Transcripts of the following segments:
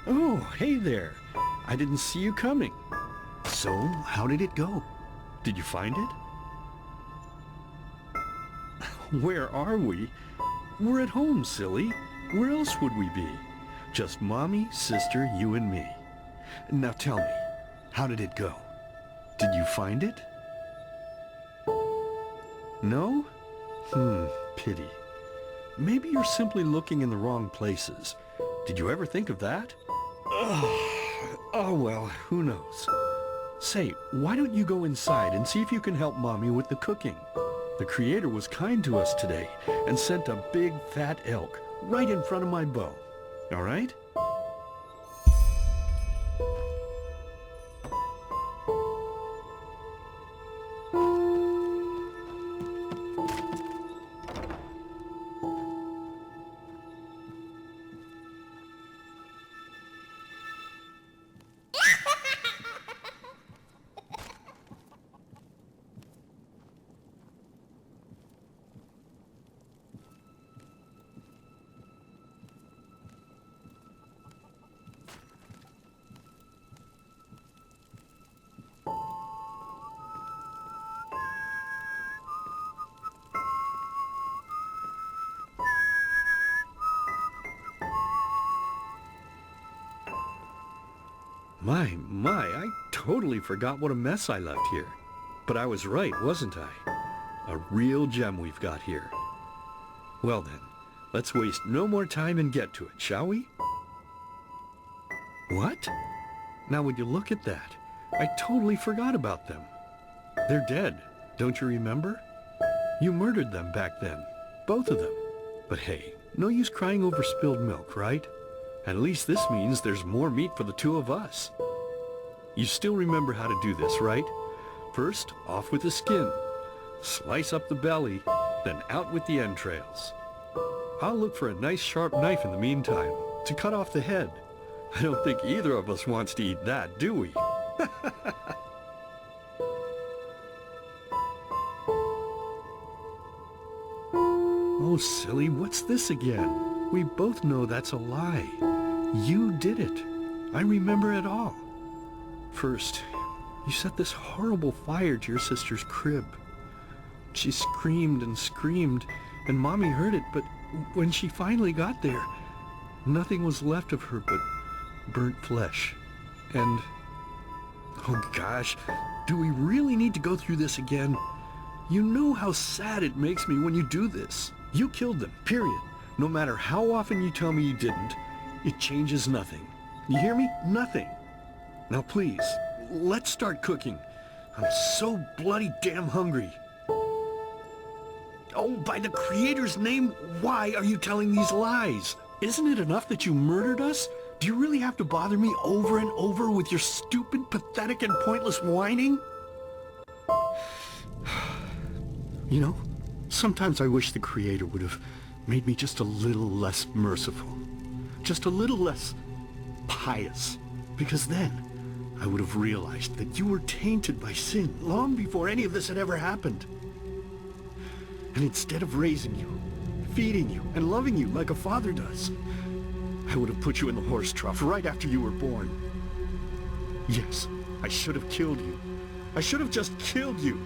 Oh, hey there. I didn't see you coming. So, how did it go? Did you find it? Where are we? We're at home, silly. Where else would we be? Just Mommy, sister, you and me. Now tell me, how did it go? Did you find it? No? Pity. Maybe you're simply looking in the wrong places. Did you ever think of that? Oh well, who knows? Say, why don't you go inside and see if you can help Mommy with the cooking? The Creator was kind to us today and sent a big fat elk right in front of my bow. All right? My, I totally forgot what a mess I left here. But I was right, wasn't I? A real gem we've got here. Well then, let's waste no more time and get to it, shall we? What? Now when you look at that, I totally forgot about them. They're dead, don't you remember? You murdered them back then, both of them. But hey, no use crying over spilled milk, right? At least this means there's more meat for the two of us. You still remember how to do this, right? First, off with the skin. Slice up the belly, then out with the entrails. I'll look for a nice sharp knife in the meantime to cut off the head. I don't think either of us wants to eat that, do we? Oh, silly, what's this again? We both know that's a lie. You did it. I remember it all. First, you set this horrible fire to your sister's crib. She screamed and screamed, and Mommy heard it, but when she finally got there, nothing was left of her but burnt flesh. And, oh gosh, do we really need to go through this again? You know how sad it makes me when you do this. You killed them, period. No matter how often you tell me you didn't, it changes nothing. You hear me? Nothing. Now please, let's start cooking. I'm so bloody damn hungry. Oh, by the Creator's name, why are you telling these lies? Isn't it enough that you murdered us? Do you really have to bother me over and over with your stupid, pathetic, and pointless whining? You know, sometimes I wish the Creator would have made me just a little less merciful. Just a little less pious. Because then I would have realized that you were tainted by sin long before any of this had ever happened. And instead of raising you, feeding you, and loving you like a father does, I would have put you in the horse trough right after you were born. Yes, I should have killed you. I should have just killed you.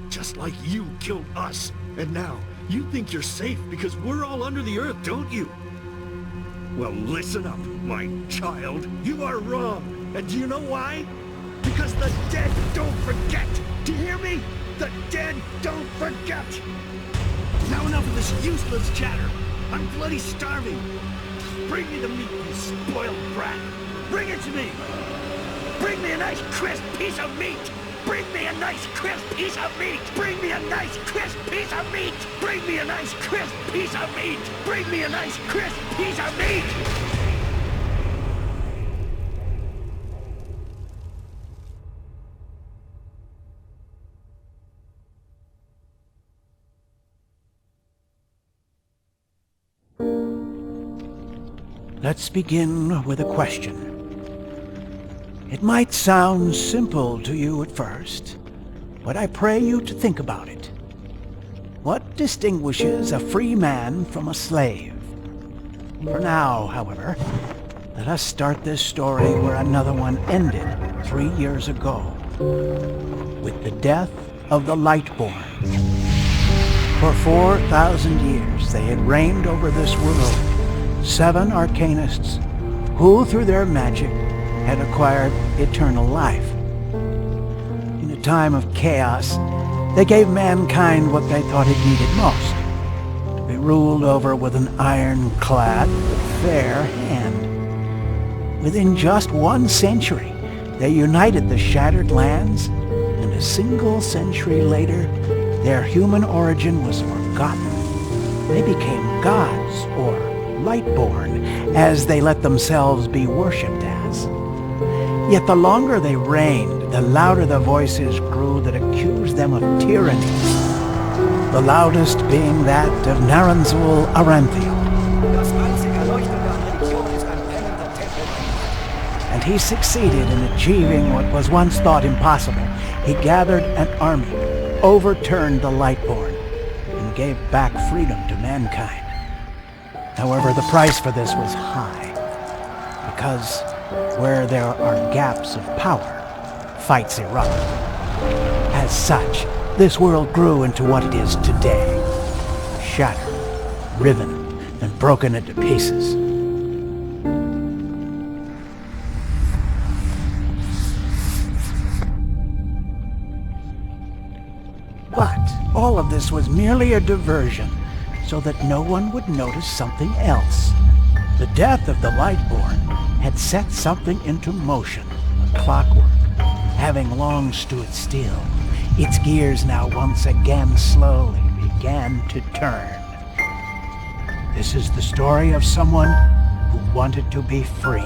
Just like you killed us. And now, you think you're safe because we're all under the earth, don't you? Well, listen up, my child. You are wrong. And do you know why? Because the dead don't forget. Do you hear me? The dead don't forget. Now enough of this useless chatter. I'm bloody starving. Bring me the meat, you spoiled brat. Bring it to me. Bring me a nice crisp piece of meat. Bring me a nice crisp piece of meat. Bring me a nice crisp piece of meat. Bring me a nice crisp piece of meat. Bring me a nice crisp piece of meat. Let's begin with a question. It might sound simple to you at first, but I pray you to think about it. What distinguishes a free man from a slave? For now, however, let us start this story where another one ended 3 years ago, with the death of the Lightborn. For 4,000 years they had reigned over this world, 7 arcanists who, through their magic, had acquired eternal life. In a time of chaos, they gave mankind what they thought it needed most, to be ruled over with an ironclad, fair hand. Within just 1 century, they united the shattered lands, and a single century later, their human origin was forgotten. They became gods, or Lightborn, as they let themselves be worshipped as. Yet the longer they reigned, the louder the voices grew that accused them of tyranny, the loudest being that of Naranzul Aranthiel. And he succeeded in achieving what was once thought impossible. He gathered an army, overturned the Lightborn, and gave back freedom to mankind. However, the price for this was high, because where there are gaps of power, fights erupt. As such, this world grew into what it is today, shattered, riven, and broken into pieces. But all of this was merely a diversion, so that no one would notice something else. The death of the Lightborn had set something into motion, a clockwork, having long stood still. Its gears now once again slowly began to turn. This is the story of someone who wanted to be free.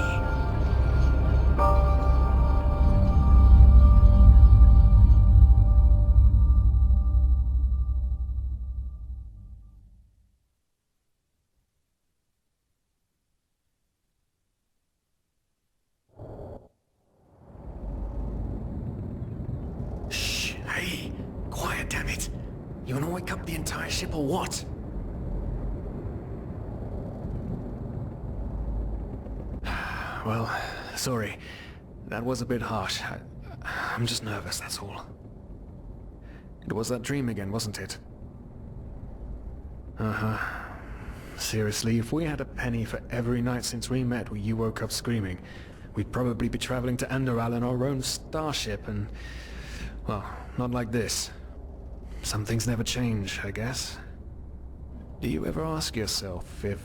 Hey, quiet, damn it. You wanna wake up the entire ship or what? Well, sorry. That was a bit harsh. I'm just nervous, that's all. It was that dream again, wasn't it? Uh-huh. Seriously, if we had a penny for every night since we met where you woke up screaming, we'd probably be traveling to Enderal in our own starship and... well, not like this. Some things never change, I guess. Do you ever ask yourself if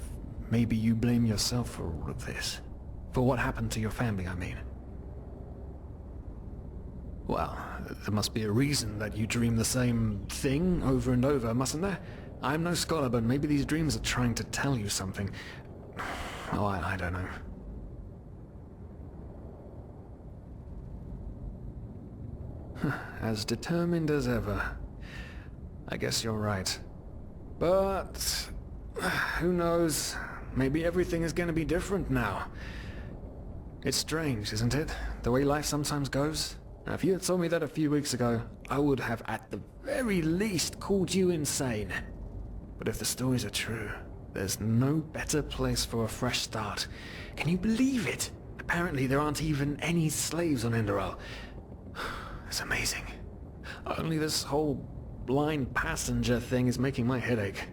maybe you blame yourself for all of this? For what happened to your family, I mean? Well, there must be a reason that you dream the same thing over and over, mustn't there? I'm no scholar, but maybe these dreams are trying to tell you something. Oh, I don't know. As determined as ever. I guess you're right. But... who knows? Maybe everything is gonna be different now. It's strange, isn't it? The way life sometimes goes? Now, if you had told me that a few weeks ago, I would have at the very least called you insane. But if the stories are true, there's no better place for a fresh start. Can you believe it? Apparently there aren't even any slaves on Enderal. It's amazing. Only this whole blind passenger thing is making my head ache.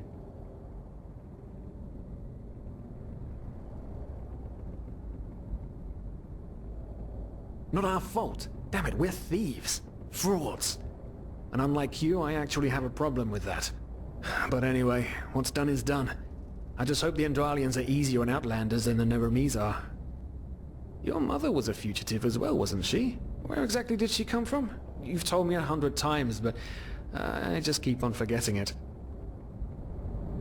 Not our fault. Damn it, we're thieves. Frauds. And unlike you, I actually have a problem with that. But anyway, what's done is done. I just hope the Enderalians are easier on Outlanders than the Nehrims are. Your mother was a fugitive as well, wasn't she? Where exactly did she come from? You've told me 100 times, but I just keep on forgetting it.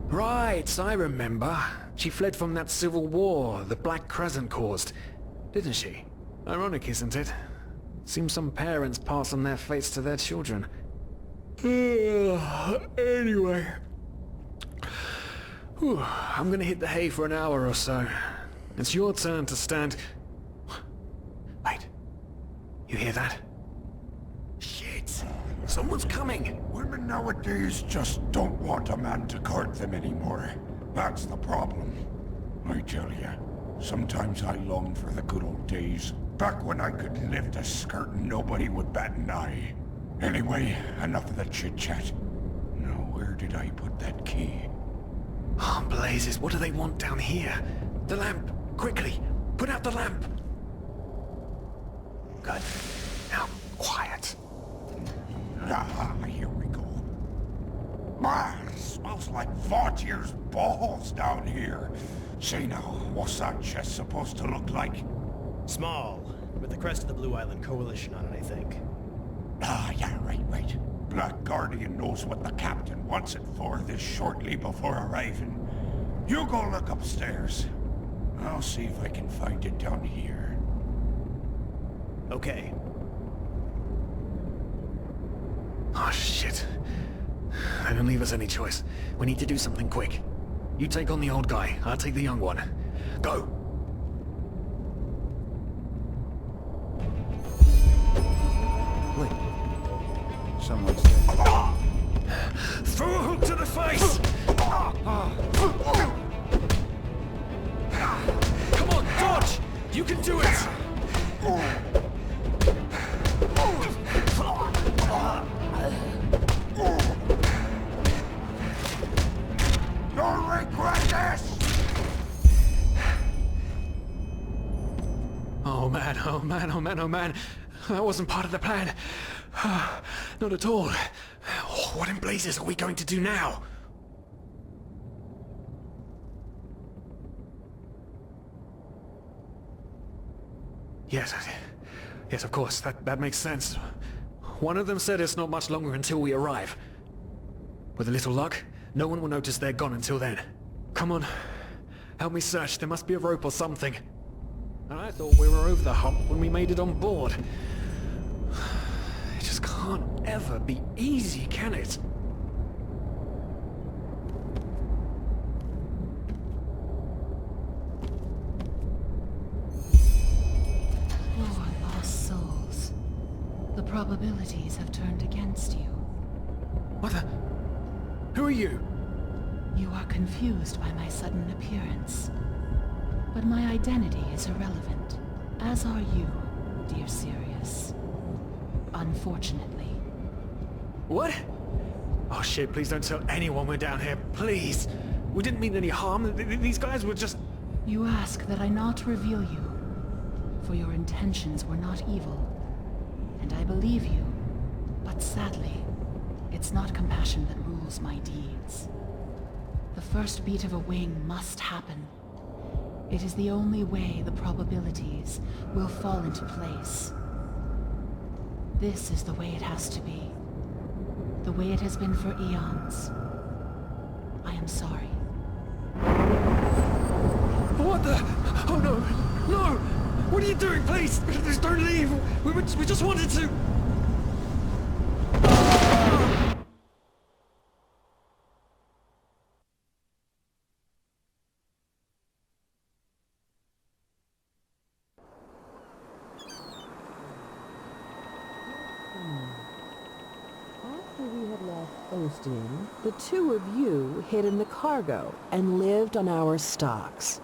Right, I remember. She fled from that civil war the Black Crescent caused, didn't she? Ironic, isn't it? Seems some parents pass on their fates to their children. Anyway. Whew, I'm gonna hit the hay for an hour or so. It's your turn to stand... Wait. You hear that? Shit. Someone's coming. Women nowadays just don't want a man to court them anymore. That's the problem. I tell you, Sometimes I long for the good old days. Back when I could lift a skirt and nobody would bat an eye. Anyway, enough of the chit-chat. Now, where did I put that key? Oh, blazes, what do they want down here? The lamp! Quickly! Put out the lamp! Good. Now, quiet. Ah, here we go. Ah, smells like Vaughtier's balls down here. Say now, what's that chest supposed to look like? Small, with the crest of the Blue Island Coalition on it, I think. Ah, yeah, right. Black Guardian knows what the captain wants it for this shortly before arriving. You go look upstairs. I'll see if I can find it down here. Okay. Oh, shit. They don't leave us any choice. We need to do something quick. You take on the old guy, I'll take the young one. Go! Wait. Someone's there. Throw a hook to the face! Come on, dodge! You can do it! You'll regret this! Oh man, oh man, oh man, oh man. That wasn't part of the plan. Not at all. What in blazes are we going to do now? Yes, of course, that makes sense. One of them said it's not much longer until we arrive. With a little luck, no one will notice they're gone until then. Come on, help me search. There must be a rope or something. And I thought we were over the hump when we made it on board. It just can't ever be easy, can it? Poor lost souls. The probabilities have turned against you. What the? Who are you? You are confused by my sudden appearance. But my identity is irrelevant, as are you, dear Sirius. Unfortunately. What? Oh shit, please don't tell anyone we're down here, please. We didn't mean any harm. These guys were just... You ask that I not reveal you, for your intentions were not evil. And I believe you, but sadly, it's not compassion that rules my deeds. The first beat of a wing must happen. It is the only way the probabilities will fall into place. This is the way it has to be. The way it has been for eons. I am sorry. What the? Oh no! No! What are you doing, please? Please don't leave! We just wanted to... After we had left Osteen, the two of you hid in the cargo and lived on our stocks.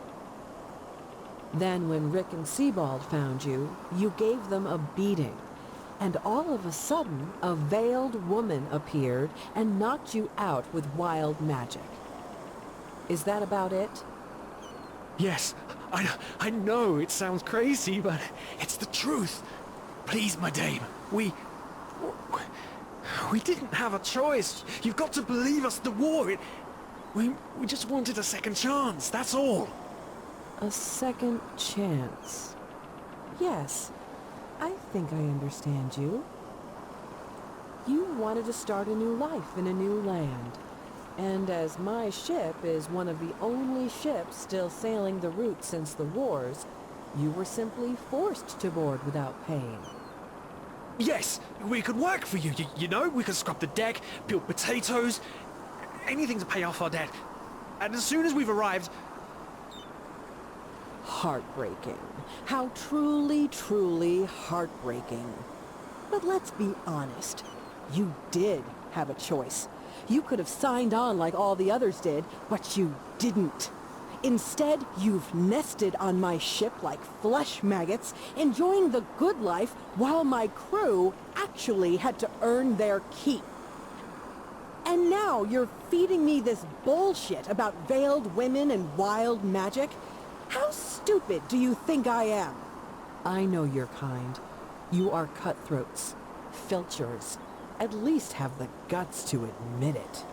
Then when Rick and Sebald found you, you gave them a beating. And all of a sudden, a veiled woman appeared and knocked you out with wild magic. Is that about it? Yes, I know it sounds crazy, but it's the truth. Please, my dame, we didn't have a choice. You've got to believe us, the war, we just wanted a second chance, that's all. A second chance. Yes, I think I understand you. You wanted to start a new life in a new land. And as my ship is one of the only ships still sailing the route since the wars, you were simply forced to board without paying. Yes, we could work for you, you know? We could scrub the deck, peel potatoes, anything to pay off our debt. And as soon as we've arrived... Heartbreaking. How truly, truly heartbreaking. But let's be honest. You did have a choice. You could have signed on like all the others did, but you didn't. Instead, you've nested on my ship like flesh maggots, enjoying the good life while my crew actually had to earn their keep. And now you're feeding me this bullshit about veiled women and wild magic? How stupid do you think I am? I know your kind. You are cutthroats, filchers. At least have the guts to admit it.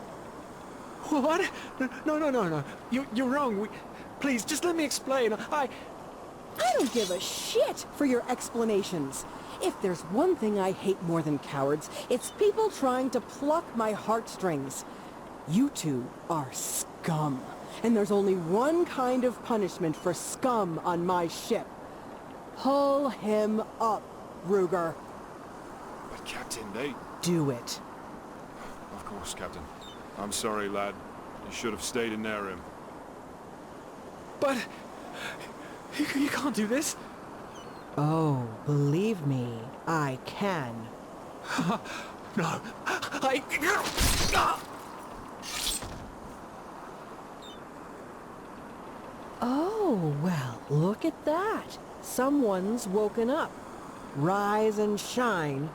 What? No. You're wrong. Please, just let me explain. I don't give a shit for your explanations. If there's one thing I hate more than cowards, it's people trying to pluck my heartstrings. You two are scum. And there's only one kind of punishment for scum on my ship. Pull him up, Ruger. But Captain, they... Do it. Of course, Captain. I'm sorry, lad. You should have stayed in Nehrim. But... You can't do this. Oh, believe me, I can. No. Oh, well, look at that. Someone's woken up. Rise and shine.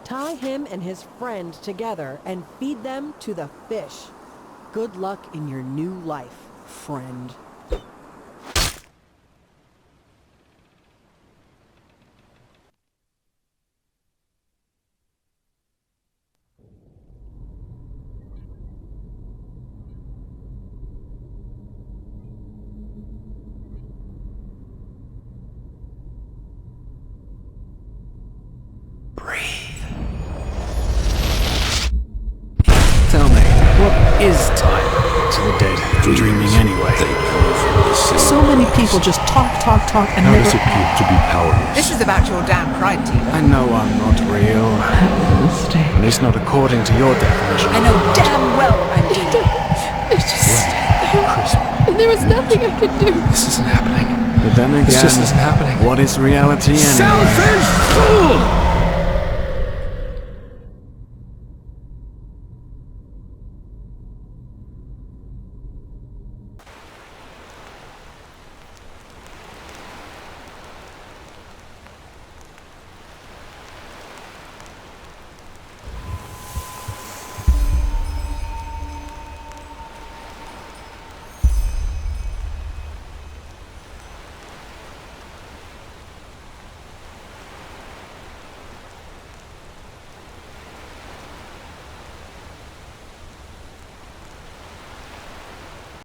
Tie him and his friend together and feed them to the fish. Good luck in your new life, friend. Tell me, what is time to the dead? Dreaming anyway. So many people just talk, and How never... does it feel to be powerless? This is about your damn pride, Tina. I know I'm not real. At least not according to your definition. I know damn well I'm doing. It's just... There was nothing I could do. This isn't happening. But then again, This just isn't happening. What is reality anyway? Selfish fool!